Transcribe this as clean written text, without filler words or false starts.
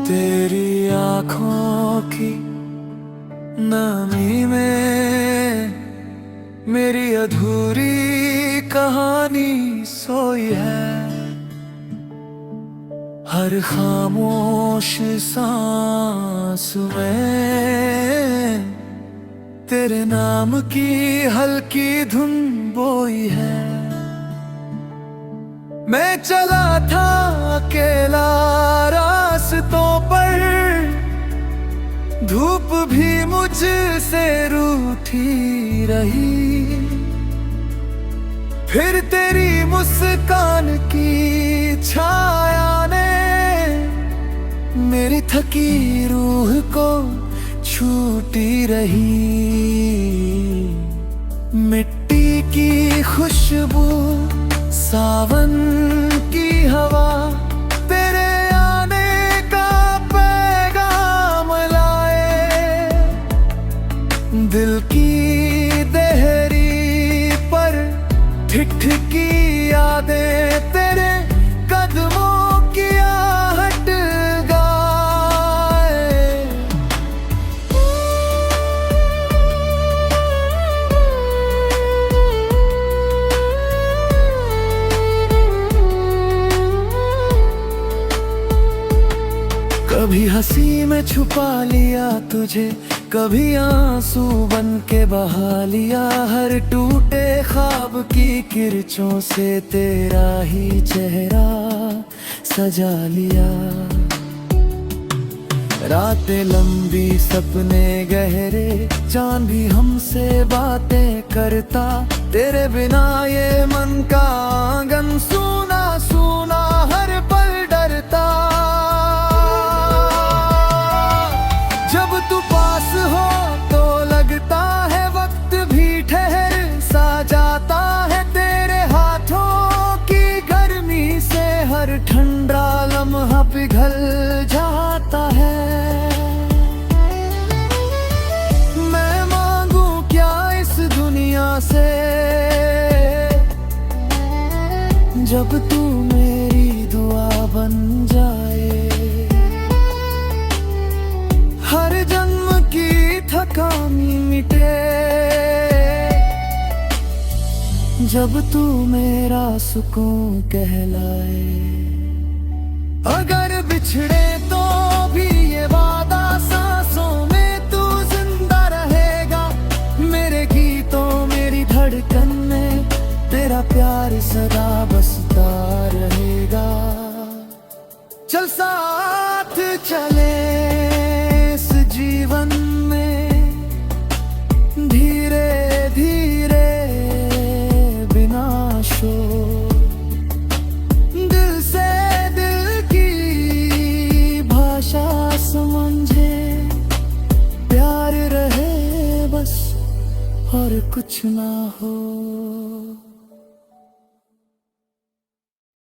तेरी आँखों की नमी में मेरी अधूरी कहानी सोई है। हर खामोश सांस में तेरे नाम की हल्की धुन बोई है। मैं चला था अकेला रास्तों पर, धूप भी मुझसे रूठी रही। फिर तेरी मुस्कान की छाया ने मेरी थकी रूह को छूटी रही। मिट्टी की खुशबू, सावन की हवा, तेरे आने का पैगाम लाए। दिल की देहरी पर ठिठकी यादें तेरे कदमों की आहट गाए। कभी हंसी में छुपा लिया तुझे, कभी आंसू बन के बहा लिया। हर टूटे ख्वाब की किरचों से तेरा ही चेहरा सजा लिया। रातें लंबी सपने गहरे, चांद भी हमसे बातें करता। तेरे बिना ये मन का आंगन सूना सूना हर पल डरता। जब तू पास हो तो लगता है वक्त भी ठहर सा जाता है। तेरे हाथों की गर्मी से हर ठंडा लम्हा पिघल जाता है। मैं मांगू क्या इस दुनिया से, जब तू मेरी दुआ बन जाए। हर जन्म की थकानी मिटे, जब तू मेरा सुकून कहलाए। अगर बिछड़े तो भी ये वादा, सांसों में तू जिंदा रहेगा। मेरे गीतों मेरी धड़कन में तेरा प्यार सदा बसता रहेगा। चल साथ चले इस जीवन में, धीरे धीरे बिना शोर। दिल से दिल की भाषा समझे, प्यार रहे बस और कुछ ना हो।